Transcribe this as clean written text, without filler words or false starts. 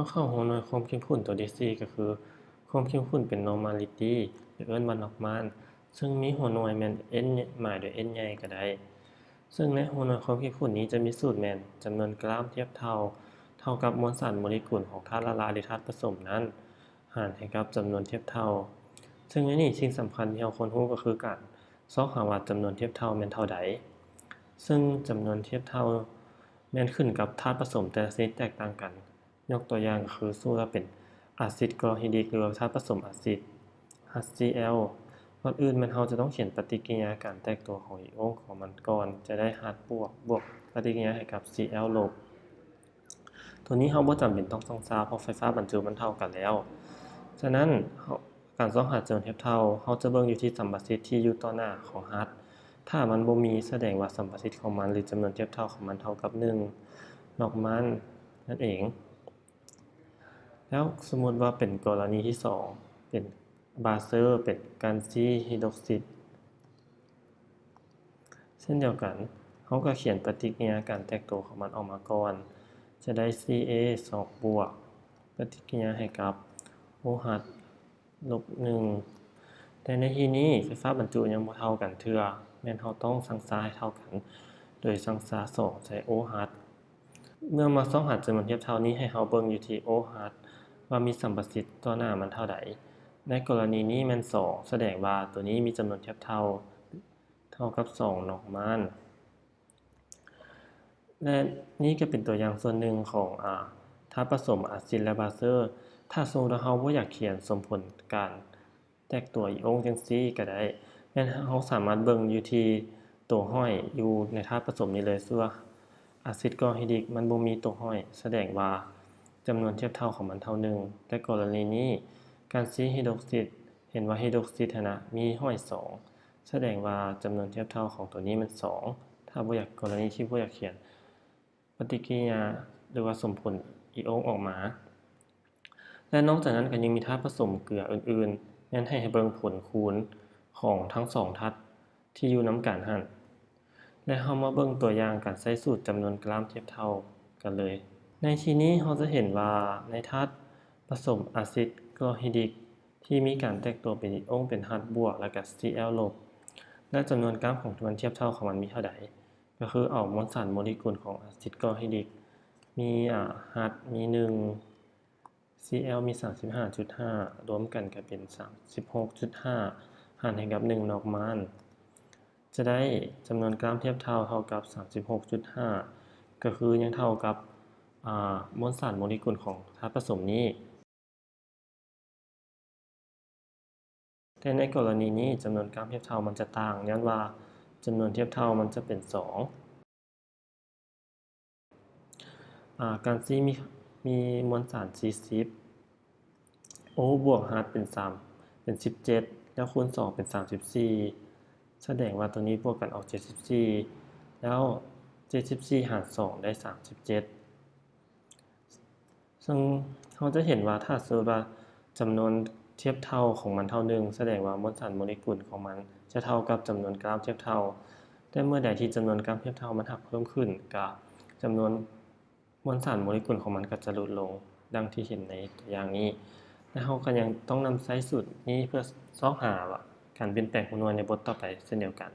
มาเข้าหัวหน่วยความเข้มข้นตัวที่4ก็คือความเข้มข้นเป็น normality หรือเอิ้นว่า Normal ซึ่งมีหัวหน่วยแม่น n หมายด้วย n ใหญ่ก็ได้ซึ่งในหัวหน่วยความเข้มข้นนี้จะมีสูตรแม่นจำนวนกรัมเทียบเท่ากับมวลสารโมเลกุลของธาตุละลายหรือธาตุผสมนั้นหารให้กับจำนวนเทียบเท่าซึ่งในนี้สิ่งสำคัญที่เราควรรู้ก็คือการซอกหาว่าจำนวนเทียบเท่าแม่นเท่าใดซึ่งจำนวนเทียบเท่าแม่นขึ้นกับธาตุผสมแต่ละชนิดแตกต่างกันยกตัวอย่างคือสู้ว่าเป็นอะซิดกลอฮิดริกหรือธาตุผสมอะซิด HCl ก่อนอื่นมันเราจะต้องเขียนปฏิกิริยาการแตกตัวของอิโอนของมันก่อนจะได้ H บวกปฏิกิริยาให้กับ Cl ลบตัวนี้เราบ่จำเป็นต้องซาเพราะไฟฟ้าบรรจุมันเท่ากันแล้วฉะนั้นการซอกหาจำนวนเทียบเท่าเราจะเบิ่งอยู่ที่สัมประสิทธิ์ที่อยู่ต่อหน้าของ H ถ้ามันบ่มีแสดงว่าสัมประสิทธิ์ของมันหรือจำนวนเทียบเท่าของมันเท่ากับ1นอกมันนั่นเองแล้วสมมุติว่าเป็นกรณีที่2เป็นบาเซอร์เป็นกันซีไฮดรอกซิดเช่นเดียวกันเราก็เขียนปฏิกิริยาการแตกตัวของมันออกมาก่อนจะได้ Ca2 บวกปฏิกิริยาให้กับ OH ลบ1แต่ในที่นี้ไฟฟ้าบรรจุยังบ่เท่ากันเทื่อแม่นเราต้องสั่งซาให้เท่ากันโดยสั่งซา2ใส่ OH เมื่อมาซอกหาจำนวนเทียบเท่านี้ให้เราเบิ่งอยู่ที่ OH ว่ามีสัมประสิทธิ์ต่อหน้ามันเท่าใดในกรณีนี้แม่น2แสดงว่าตัวนี้มีจำนวนเทียบเท่ากับ2นอกมันและนี่ก็เป็นตัวอย่างส่วนหนึ่งของธาตุผสมอะซิดและบาเซอร์ถ้าสมมุติว่าเราบ่อยากเขียนสมผลการแตกตัวอิโอนจังซี่ก็ได้แม่นเราสามารถเบิ่งอยู่ที่ตัวห้อยอยู่ในธาตุผสมนี้เลยซึ่งว่าอะซิดกลอฮิดริกมันบ่มีตัวห้อยแสดงว่าจำนวนเทียบเท่าของมันเท่า1แต่กรณีนี้กันซีไฮดรอกซิดเห็นว่าไฮดรอกซิดมีห้อย2แสดงว่าจำนวนเทียบเท่าของตัวนี้มัน2ถ้าบ่อยากกรณีที่บ่อยากเขียนปฏิกิริยาหรือว่าสมผลอิโอนออกมาและนอกจากนั้นก็ยังมีธาตุผสมเกลืออื่นๆแม่นให้เบิ่งผลคูณของทั้ง2ธาตุที่อยู่นำกันหั่นและเรามาเบิ่งตัวอย่างการใช้สูตรจำนวนกรัมเทียบเท่ากันเลยในที่นี้เราจะเห็นว่าในธาตุผสมอะซิดกลอฮิดริกที่มีการแตกตัวเป็นอิโอนเป็น H บวกแล้วก็ Cl ลบและจำนวนกรัมของตัวเทียบเท่าของมันมีเท่าใดก็คือเอามวลสารโมเลกุลของอะซิดกลอฮิดริกมีH มี1 Cl มี 35.5 รวมกันก็เป็น 36.5 หารให้กับ1นอกมันจะได้จำนวนกรัมเทียบเท่ากับ 36.5 ก็คือยังเท่ากับมวลสารโมเลกุลของธาตุผสมนี้แต่ในกรณีนี้จำนวนกรัมเทียบเท่ามันจะต่างย้อนว่าจำนวนเทียบเท่ามันจะเป็น2การซีมีมวลสาร40 O บวก H เป็น17แล้วคูณ2เป็น34แสดงว่าตัวนี้บวกกันออก74แล้ว74หาร2ได้37ซึ่งเราจะเห็นว่าถ้าสมมุติว่าจำนวนเทียบเท่าของมันเท่า1แสดงว่ามวลสารโมเลกุลของมันจะเท่ากับจำนวนกรัมเทียบเท่าแต่เมื่อใดที่จำนวนกรัมเทียบเท่ามันเพิ่มขึ้นก็จำนวนมวลสารโมเลกุลของมันก็จะลดลงดังที่เห็นในตัวอย่างนี้และเราก็ยังต้องนำใช้สูตรนี้เพื่อซอกหาว่าการเปลี่ยนแปลงของหน่วยในบทต่อไปเช่นเดียวกัน